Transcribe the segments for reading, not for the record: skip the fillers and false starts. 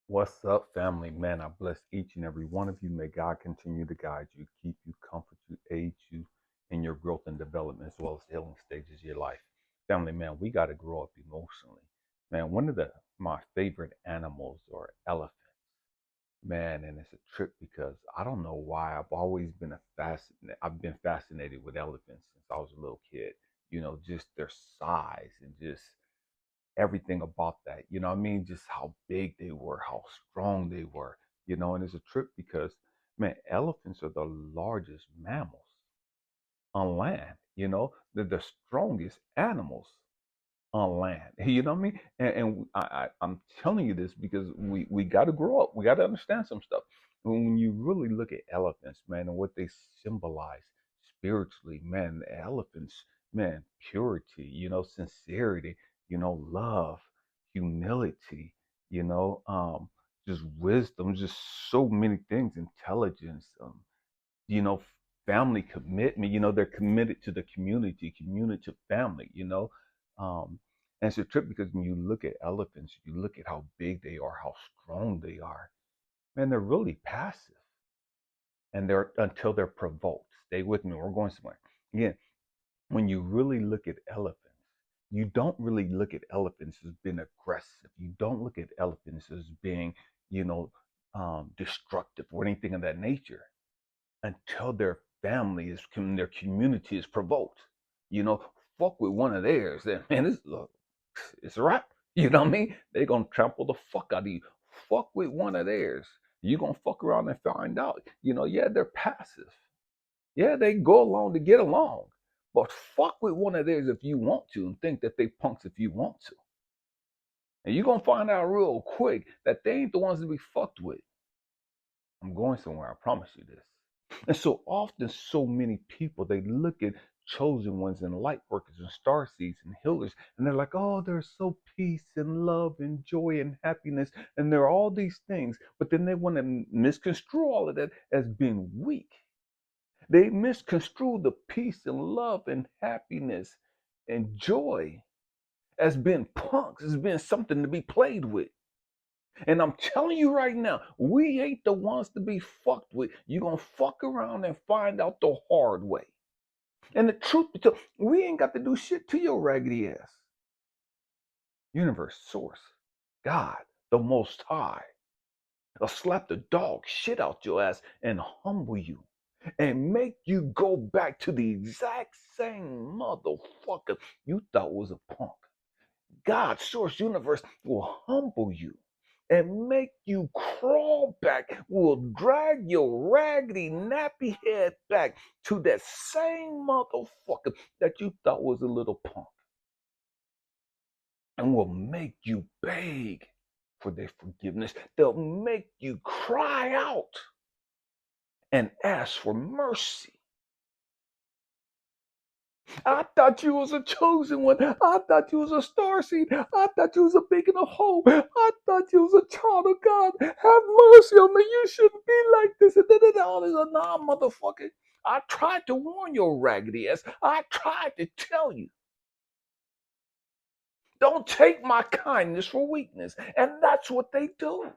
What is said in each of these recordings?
What's up, family? Man, I bless each and every one of you. May God continue to guide you, keep you, comfort you, aid you in your growth and development, as well as healing stages of your life. Family, man, we got to grow up emotionally. Man, one of my favorite animals are elephants. Man, and it's a trip because I don't know why I've been fascinated with elephants since I was a little kid. Just their size and just everything about that. You know what I mean? Just how big they were, how strong they were, and it's a trip because, man, elephants are the largest mammals on land. They're the strongest animals on land. You know what I mean? I'm telling you this because we got to grow up. We got to understand some stuff. When you really look at elephants, man, and what they symbolize spiritually, man, the elephants, man, purity, sincerity, love, humility, you know, um, just wisdom, just so many things, intelligence, you know, family commitment. They're committed to the community, community to family. And it's a trip because when you look at elephants, you look at how big they are, how strong they are. Man, they're really passive, and they're until they're provoked. Stay with me. We're going somewhere. Again, when you really look at elephants, you don't really look at elephants as being aggressive. You don't look at elephants as being, you know, destructive or anything of that nature until their family is their community is provoked. You know, fuck with one of theirs, then man, it's a wrap. You know what I mean? They're gonna trample the fuck out of you. Fuck with one of theirs. You're gonna fuck around and find out. Yeah, they're passive. Yeah, they go along to get along. But fuck with one of theirs if you want to and think that they punks if you want to. And you're gonna find out real quick that they ain't the ones to be fucked with. I'm going somewhere, I promise you this. And so often, so many people they look at chosen ones and light workers and star seeds and healers, and they're like, oh, they're so peace and love and joy and happiness, and they're all these things, but then they want to misconstrue all of that as being weak. They misconstrue the peace and love and happiness and joy as being punks, as being something to be played with. And I'm telling you right now, we ain't the ones to be fucked with. You're going to fuck around and find out the hard way. And the truth be told, we ain't got to do shit to your raggedy ass. Universe, source, God, the Most High, will slap the dog shit out your ass and humble you and make you go back to the exact same motherfucker you thought was a punk. God, source, universe will humble you and make you crawl back, will drag your raggedy, nappy head back to that same motherfucker that you thought was a little punk and will make you beg for their forgiveness. They'll make you cry out and ask for mercy. I thought you was a chosen one. I thought you was a star seed. I thought you was a beacon of hope. I thought you was a child of God. Have mercy on me. You shouldn't be like this. And all this. Nah, motherfucker. I tried to warn your raggedy ass. I tried to tell you. Don't take my kindness for weakness. And that's what they do.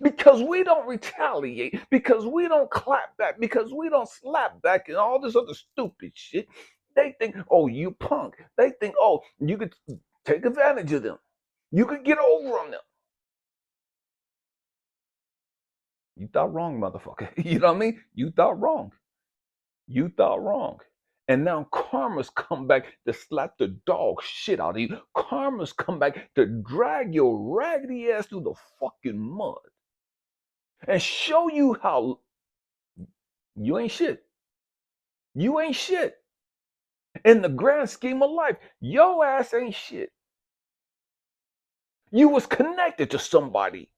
Because we don't retaliate, because we don't clap back, because we don't slap back and all this other stupid shit. They think, oh, you punk. They think, oh, you could take advantage of them. You could get over on them. You thought wrong, motherfucker. You know what I mean? You thought wrong. You thought wrong. And now karma's come back to slap the dog shit out of you. Karma's come back to drag your raggedy ass through the fucking mud and show you how you ain't shit. You ain't shit. In the grand scheme of life, your ass ain't shit. You was connected to somebody.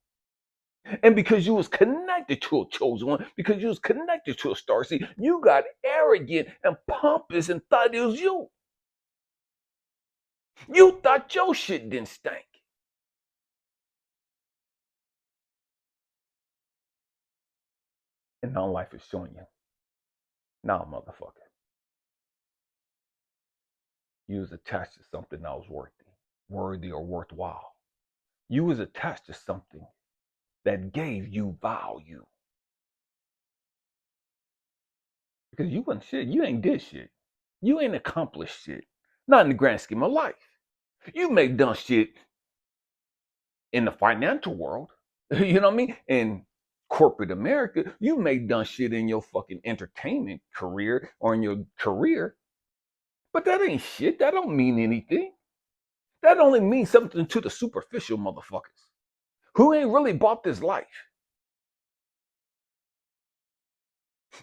And because you was connected to a chosen one, because you was connected to a star seed, you got arrogant and pompous and thought it was you. You thought your shit didn't stink. And now life is showing you. Now, motherfucker, you was attached to something that was worthy or worthwhile. You was attached to something that gave you value. Because you wasn't shit. You ain't did shit. You ain't accomplished shit. Not in the grand scheme of life. You may done shit in the financial world. You know what I mean? In corporate America, you may done shit in your fucking entertainment career or in your career. But that ain't shit. That don't mean anything. That only means something to the superficial motherfuckers who ain't really bought this life.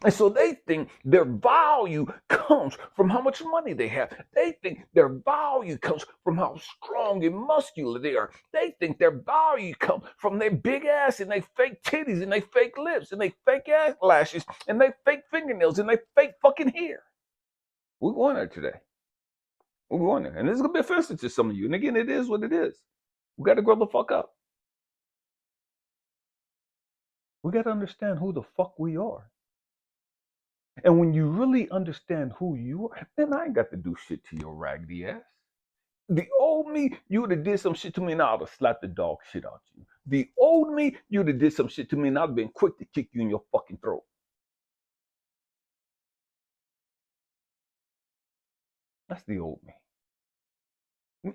And so they think their value comes from how much money they have. They think their value comes from how strong and muscular they are. They think their value comes from their big ass and they fake titties and they fake lips and they fake ass lashes and they fake fingernails and they fake fucking hair. We're going there today. We're going there. And this is going to be offensive to some of you. And again, it is what it is. We got to grow the fuck up. We got to understand who the fuck we are. And when you really understand who you are, then I ain't got to do shit to your raggedy ass. The old me, you would have did some shit to me and I would have slapped the dog shit out you. The old me, you would have did some shit to me and I'd have been quick to kick you in your fucking throat. That's the old me.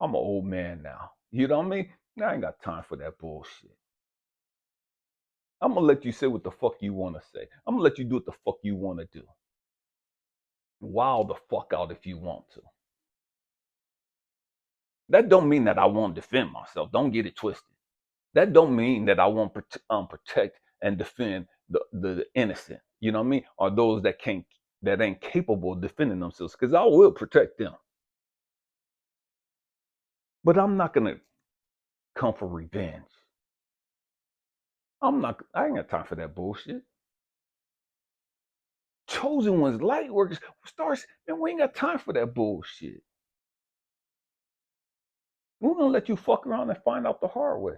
I'm an old man now. You know what I mean? I ain't got time for that bullshit. I'm gonna let you say what the fuck you wanna say. I'm gonna let you do what the fuck you wanna do. Wild the fuck out if you want to. That don't mean that I won't defend myself. Don't get it twisted. That don't mean that I won't protect and defend the innocent. You know what I mean? Or those that ain't capable of defending themselves. Because I will protect them. But I'm not gonna come for revenge. I ain't got time for that bullshit. Chosen ones, light workers, stars, man, we ain't got time for that bullshit. We're gonna let you fuck around and find out the hard way.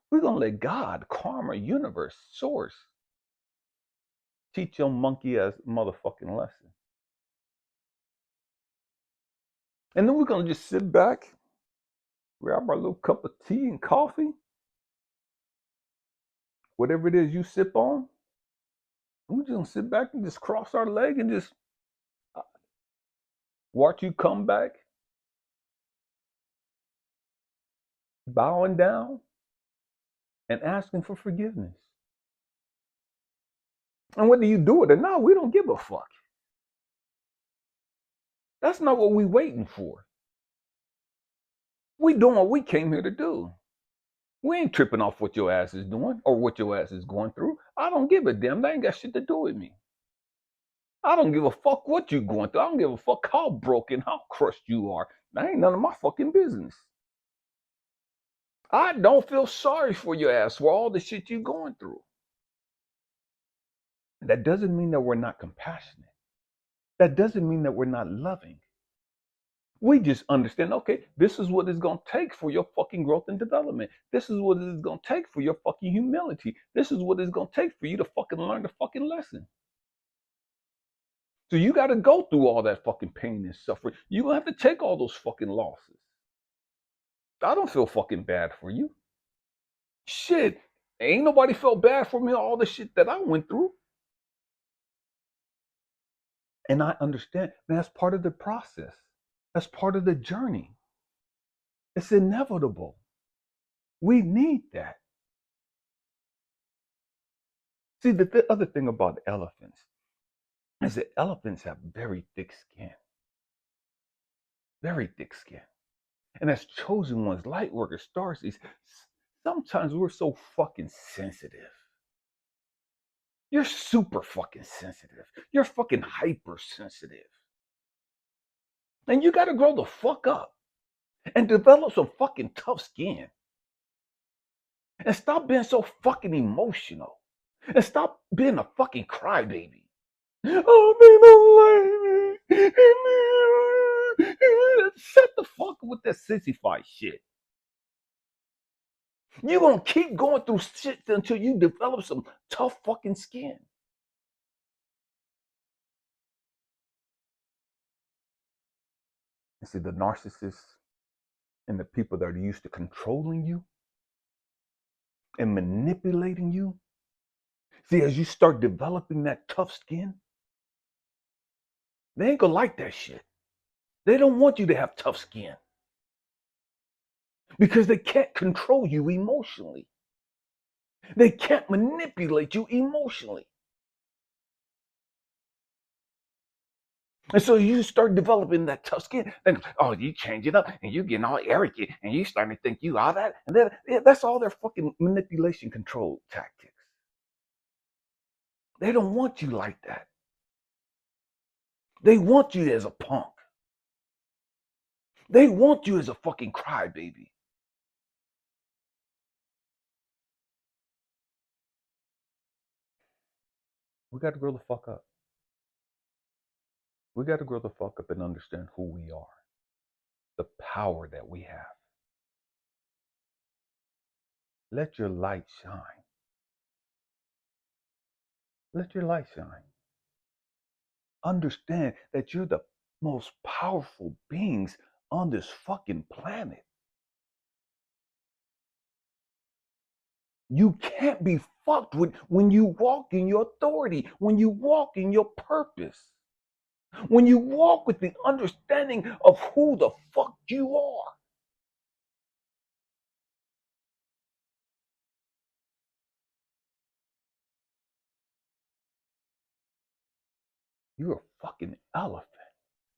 We're gonna let God, karma, universe, source teach your monkey ass motherfucking lesson. And then we're gonna just sit back, grab our little cup of tea and coffee, whatever it is you sip on. And we're just gonna sit back and just cross our leg and just watch you come back, bowing down and asking for forgiveness. And whether you do it or not, we don't give a fuck. That's not what we waiting for. We doing what we came here to do. We ain't tripping off what your ass is doing or what your ass is going through. I don't give a damn. That ain't got shit to do with me. I don't give a fuck what you going through. I don't give a fuck how broken, how crushed you are. That ain't none of my fucking business. I don't feel sorry for your ass for all the shit you going through. That doesn't mean that we're not compassionate. That doesn't mean that we're not loving. We just understand, okay, this is what it's going to take for your fucking growth and development. This is what it's going to take for your fucking humility. This is what it's going to take for you to fucking learn the fucking lesson. So you got to go through all that fucking pain and suffering. You're going to have to take all those fucking losses. I don't feel fucking bad for you. Shit, ain't nobody felt bad for me all the shit that I went through. And I understand, man, that's part of the process. That's part of the journey. It's inevitable. We need that. See, the other thing about elephants is that elephants have very thick skin. Very thick skin. And as chosen ones, light workers, starseeds, sometimes we're so fucking sensitive. You're super fucking sensitive. You're fucking hypersensitive. And you gotta grow the fuck up and develop some fucking tough skin. And stop being so fucking emotional. And stop being a fucking crybaby. Oh, they don't like me. Shut the fuck up with that sissified shit. You're gonna keep going through shit until you develop some tough fucking skin. And see, the narcissist, and the people that are used to controlling you and manipulating you. See, as you start developing that tough skin, they ain't gonna like that shit. They don't want you to have tough skin because they can't control you emotionally. They can't manipulate you emotionally. And so you start developing that tough skin. Then, oh, you change it up and you getting all arrogant and you starting to think you all that. And then that's all their fucking manipulation control tactics. They don't want you like that. They want you as a punk. They want you as a fucking crybaby. We got to grow the fuck up. We got to grow the fuck up and understand who we are, the power that we have. Let your light shine. Let your light shine. Understand that you're the most powerful beings on this fucking planet. You can't be fucked with when you walk in your authority, when you walk in your purpose, when you walk with the understanding of who the fuck you are. You're a fucking elephant.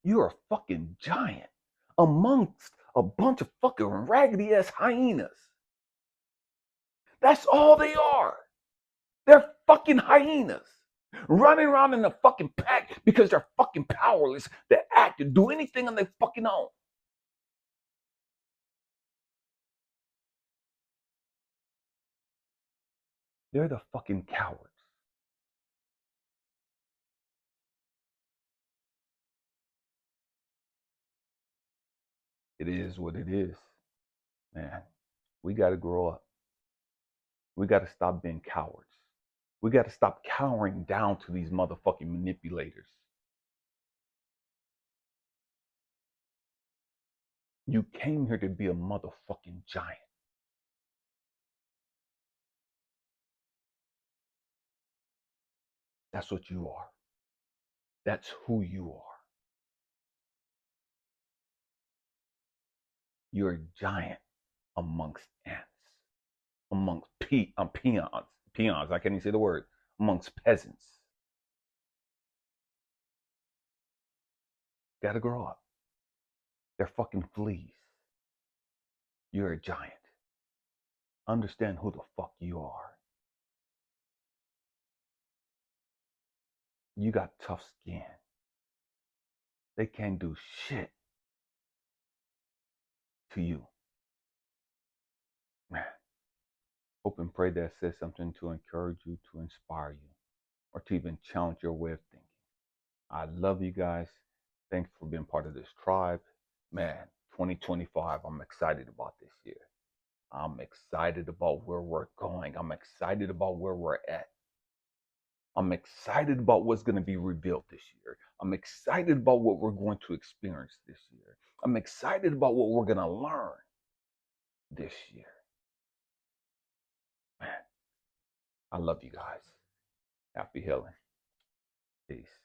You're a fucking giant amongst a bunch of fucking raggedy ass hyenas. That's all they are. They're fucking hyenas running around in a fucking pack because they're fucking powerless to act and do anything on their fucking own. They're the fucking cowards. It is what it is, man. We got to grow up. We got to stop being cowards. We got to stop cowering down to these motherfucking manipulators. You came here to be a motherfucking giant. That's what you are. That's who you are. You're a giant amongst ants, amongst peons. I can't even say the word. Amongst peasants. Gotta grow up. They're fucking fleas. You're a giant. Understand who the fuck you are. You got tough skin. They can't do shit to you. Man, hope and pray that says something to encourage you, to inspire you, or to even challenge your way of thinking. I love you guys. Thanks for being part of this tribe. Man, 2025, I'm excited about this year. I'm excited about where we're going. I'm excited about where we're at. I'm excited about what's going to be revealed this year. I'm excited about what we're going to experience this year. I'm excited about what we're going to learn this year. Man, I love you guys. Happy healing. Peace.